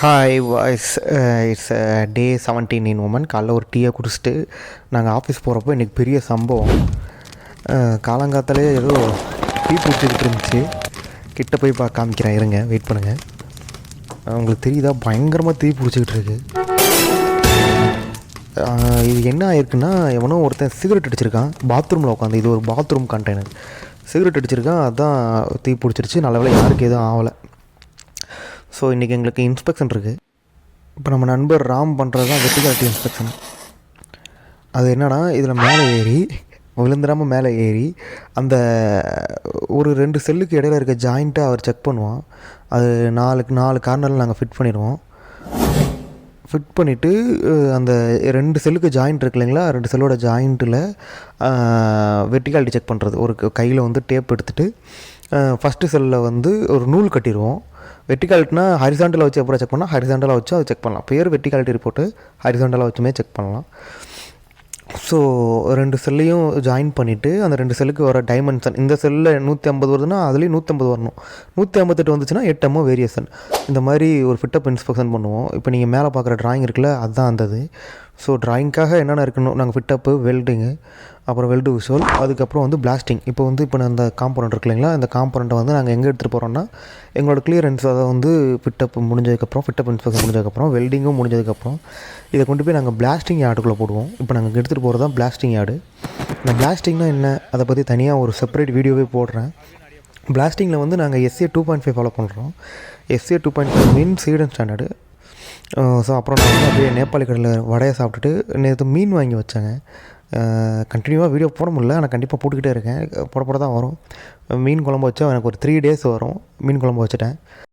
Hi voice it's day 17 in woman. காலைல ஒரு டீயை குடிச்சிட்டு நாங்கள் ஆஃபீஸ் போகிறப்போ இன்றைக்கி பெரிய சம்பவம். காலங்காத்தாலே ஏதோ டீ பிடிச்சிக்கிட்டு இருந்துச்சு. கிட்ட போய் காமிக்கிறேன், இருங்க, வெயிட் பண்ணுங்கள். உங்களுக்கு தெரியுதா, பயங்கரமாக தீ பிடிச்சிக்கிட்டு இருக்கு. இது என்ன ஆயிருக்குன்னா, எவனோ ஒருத்தன் சிகரெட் அடிச்சிருக்கான் பாத்ரூமில் உட்காந்து. இது ஒரு பாத்ரூம் கண்டெய்னர். சிகரெட் அடிச்சிருக்கான், அதுதான் தீ பிடிச்சிருச்சு. நல்ல வேளை யாருக்கு எதுவும் ஆகலை. ஸோ இன்றைக்கி எங்களுக்கு இன்ஸ்பெக்ஷன் இருக்குது. இப்போ நம்ம நண்பர் ராம் பண்ணுறது தான் வெட்டிகாலிட்டி இன்ஸ்பெக்ஷன். அது என்னன்னா, இதில் மேலே ஏறி விழுந்துடாமல் மேலே ஏறி அந்த ஒரு 2 செல்லுக்கு இடையில இருக்க ஜாயிண்ட்டை அவர் செக் பண்ணுவோம். அது 4 கார்னரில் நாங்கள் ஃபிட் பண்ணிடுவோம். ஃபிட் பண்ணிவிட்டு அந்த 2 செல்லுக்கு ஜாயிண்ட் இருக்கு இல்லைங்களா, 2 செல்லோட ஜாயிண்ட்டில் வெர்டிகாலிட்டி செக் பண்ணுறது. ஒரு கையில் வந்து டேப் எடுத்துகிட்டு ஃபஸ்ட்டு செல்லில் வந்து ஒரு நூல் கட்டிடுவோம். வெர்டிகாலிட்டினா ஹரிசாண்டலாக வச்சு அப்புறம் செக் பண்ணால் ஹரிசாண்டலாக வச்சு அதை செக் பண்ணலாம். பேர் வெர்டிகாலிட்டி ரிப்போர்ட்டு, ஹரிசாண்டலாக வச்சுமே செக் பண்ணலாம். ஸோ 2 செல்லையும் ஜாயின் பண்ணிவிட்டு அந்த 2 செல்லுக்கு வர டைமென்ஷன், இந்த செல்லில் 150 வருதுன்னா அதுலேயும் 150 வரணும். 158 வந்துச்சுன்னா 8 வேரியேஷன். இந்த மாதிரி ஒரு ஃபிட்டப் இன்ஸ்பெக்ஷன் பண்ணுவோம். இப்போ நீங்கள் மேலே பார்க்குற ட்ராயிங் இருக்குல்ல, அதுதான் அந்தது. ஸோ ட்ராயிங்க்காக என்னென்ன இருக்கணும், நாங்கள் ஃபிட்டப்பு, வெல்டிங்கு, அப்புறம் வெல்டு விஷுவல், அதுக்கப்புறம் வந்து பிளாஸ்டிங். இப்போ அந்த காம்பனண்ட் இருக்கு இல்லைங்களா, இந்த காம்பனண்ட்டை வந்து நாங்கள் எங்கே எடுத்துகிட்டு போகிறோன்னா, எங்களோட கிளியரன்ஸ், அதை வந்து ஃபிட்டப் முடிஞ்சதுக்கப்புறம், ஃபிட்டப் இன்ஸ்பெக்ஷன் முடிஞ்சதுக்கப்புறம், வெல்டிங்கும் முடிஞ்சதுக்கப்புறம் இதை கொண்டு போய் நாங்கள் பிளாஸ்டிங் யார்டுக்குள்ளே போடுவோம். இப்போ நாங்கள் எடுத்துகிட்டு போகிறது தான் பிளாஸ்டிங் யார்டு. இந்த பிளாஸ்டிங்னா என்ன, அதை பற்றி தனியாக ஒரு செப்பரேட் வீடியோவே போடுறேன். பிளாஸ்டிங்கில் வந்து நாங்கள் SA 2.5 ஃபாலோ பண்ணுறோம். SA 2.5 மீன் சீடன் ஸ்டாண்டர்டு. ஸோ அப்புறம் நான் வந்து அப்படியே நேபாளி கடையில் வடையை சாப்பிட்டுட்டு நேற்று மீன் வாங்கி வச்சேங்க. கண்டினியூவாக வீடியோ போட முடியல, ஆனால் கண்டிப்பாக போட்டுக்கிட்டே இருக்கேன். போட தான் வரும். மீன் குழம்பு வச்சா எனக்கு ஒரு 3 days வரும். மீன் குழம்பு வச்சுட்டேன்.